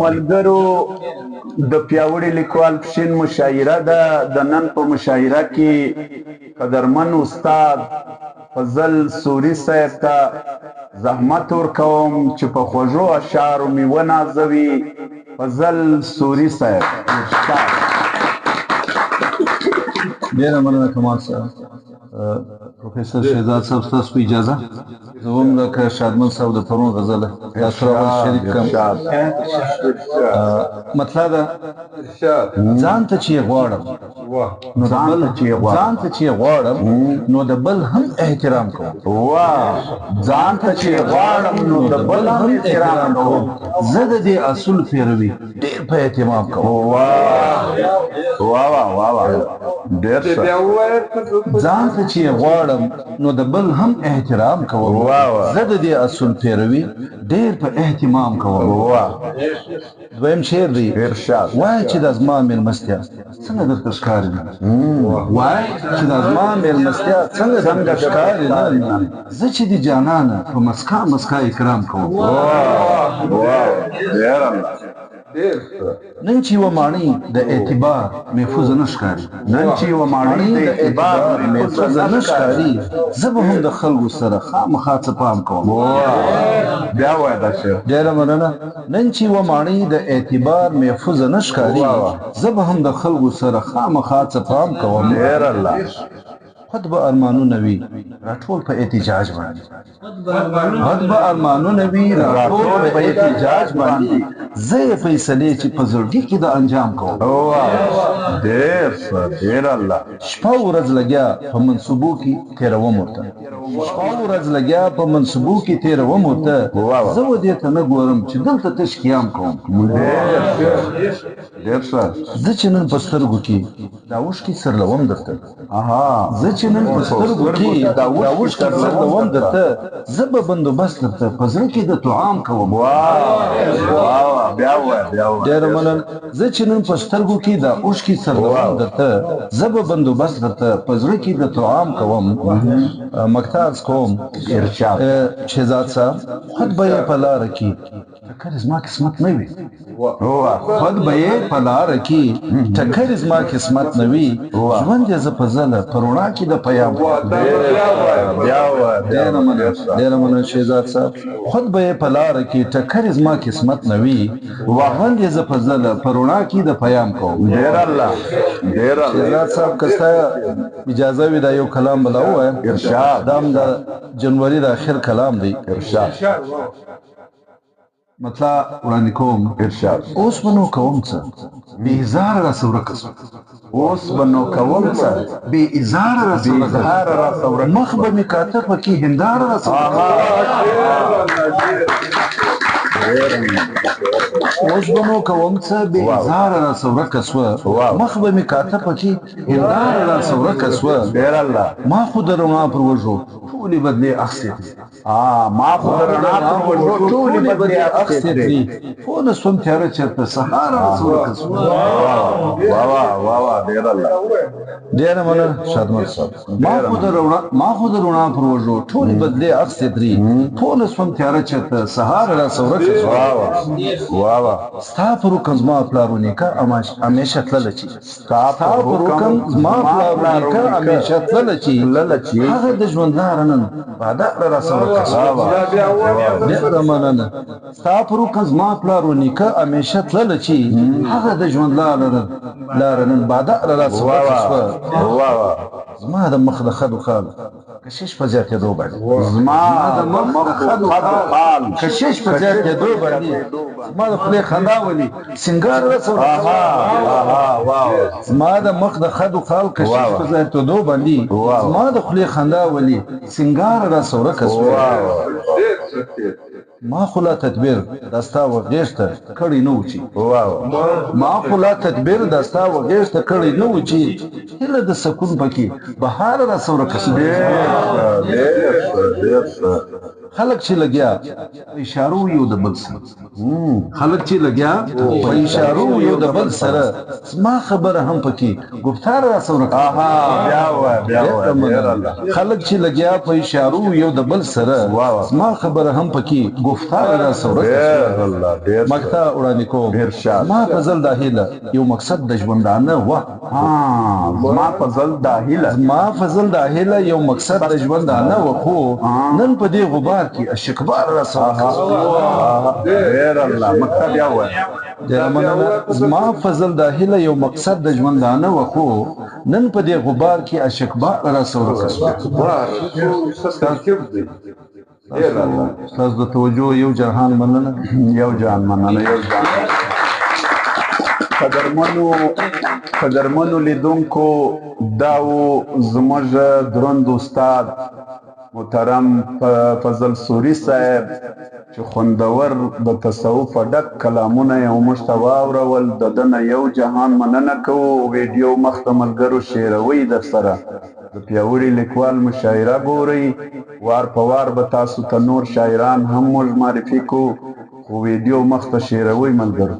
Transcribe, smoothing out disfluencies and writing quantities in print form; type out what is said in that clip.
ملګرو د پیاوړي لیکوال پښین مشاعره ده. د نن په مشاعره کې قدرمن استاد فضل سوري صاحب ته زحمت ورکوم چې په خوږو اشعارو مې ونازوي. فضل سوري صاحب ډېره مننه کمال صاحب. پروفیسر شهزاد صاحب ستاسو په اجازه زه هم لکه شادمن صاحب د پرون غزله تاسو راول شریک کړم. مطلب ده ځان ته چې غواړم نو د بل هم احترام کوم. ځان ته چې غواړم نو د بل هم احترام کوم. زه د دې اصول پیروي ډېر په اهتمام کوم. ډېر ښه. ځان ته چې غواړم نو د بل هم احترام کوم. زه د دې اصول پیروي ډېر په اهتمام کوم. دویم شعر دی وایي چې دا زما مېلمستیا څنګه درته ښکاري نه، وایي چې دا زما مېلمستیا څنګه ښکاري نه، زه چې د جانانه په مسکا مسکا اکرام کوم. نن چې یوه ماڼۍ د اعتبار محفوظه نه ښکاري، زه به هم د خلکو سره خامخا څه پام کوم. بیا وایه دا شعر. ډېره مننه. نن چې یوه ماڼۍ د اعتبار محفوظه نه ښکاري، زه به هم د خلکو سره خامخا څه پام کوم. خود به ارمانونه وي راټول په احتجاج باندې، په احتجاج باندې زه یې فیصلې چې په زړګي کې د انجام کوم. ډېر ښه، ډېر الله. شپه ورځ لګیا په منصوبو کې تېروم ورته، زه و دې ته نه ګورم چې دلته تش قیام کوم. ډېر ښه. زه چې نن په سترګو کې دا اوښکې سرلوم درته، زه به بندوبست درته په زړه کې د طعام کوم. ډېره مننه. زه چې نن په سترګو کې دا اوښکې سرلوم درته، زه به بندوبست درته په زړه کې د طعام کوم. مقطع کوم. شهزاد صاحب خود به یې په لاره کې ټکر زما قسمت نه وي، ټکر زما قسمت نه وي، ژوند یې زه په ځله په رڼا کې د پیام. ډېره مننه شهزاد صاحب. خود به یې په لاره کې ټکر زما قسمت نه وي، ژوند یې زه په ځله په رڼا کې د پیام کوم. شهزاد صاحب که ستا اجازه وي دا یو کلام به لا ووایم. دا هم د جنوري د اخر کلام دی. مطلع وړاندې کوم. اوس به نو کوم څه بې اظهاره راسه ورکه سوه، بې اظهاره راسه ورکه، مخ به مې کاته پکې هنداره راسه ورکه. اوس به نو کوم څه بې اظهاره راسه ورکه سوه، مخ به مې کاته پکې هنداره راسه ورکه سوه. ما خو د رڼا پر وږو ټولې بدلې اخیستې دي، پوه نه سوم تیاره چېرته سهار راسه ورکه سوه. ډېره مننه شادمن صاحب. ما خو د رڼا پر وږو ټولې بدلې اخیستې دي، پوه نه سوم تیاره چېرته سهار راسه ورکه سوه. ستا پر حکم زما پلار و نیکه همیشه تلله چې هغه د ژوند لاره نن باداره راسه ورکه سوه. ډېره مننه. ستا پر حکم زما پلار و نیکه همیشه تلله چې هغه د ژوند لاره نن باداره راسه ورکه سوه. زما د مخ د خدو خال کشش په زیاتېدو باندې، زما د خولې خندا ولي سینګار راسه ورکه سوه. زما د مخ د خدو خال کشش په زیاتېدو باندې، زما د خولې خندا ولي سینګار راسه ورکه سوه. ما خو لا تدبیر دا ستا و غېږ ته کړی نه و چې هیله د سکون پکې بهار راسه ورکه سوه. خلک چې لګیا په اشارو یو د بل سره خلک چې لګیا په اشارو یو د بل سره ما خبره هم پکې گفتار را سره خلک چې لګیا په اشارو یو د بل سره ما خبره هم پکې گفتار را سره مقطع وړاندې کوم ما فضل داهله یو مقصد د ژوندانه و ما فضل داهله یو مقصد د ژوندانه و خو نن په دې غبار کې اشکبار را سره ډیر الله مقصد یا و ما فضل داهله یو مقصد د ژوندانه و خو نن په دې غبار کې اشکبار را سره تاسو د توجه یو جهان مننه قدرمنو لیدونکو داو زموږ دروند استاد محترم فضل سوري صاحب چې خوندور د تصوف ډک کلامونه یې موږ ته واورول د ده نه یو جهان مننه کوو ویډیو مخ ته ملګرو شیروئ در سره د پیاوړي لیکوال مشاعره ګورئ وار په وار به تاسو ته نور شاعران هم موږ معرفي کوو خو ویډیو مخ ته شیروئ ملګرو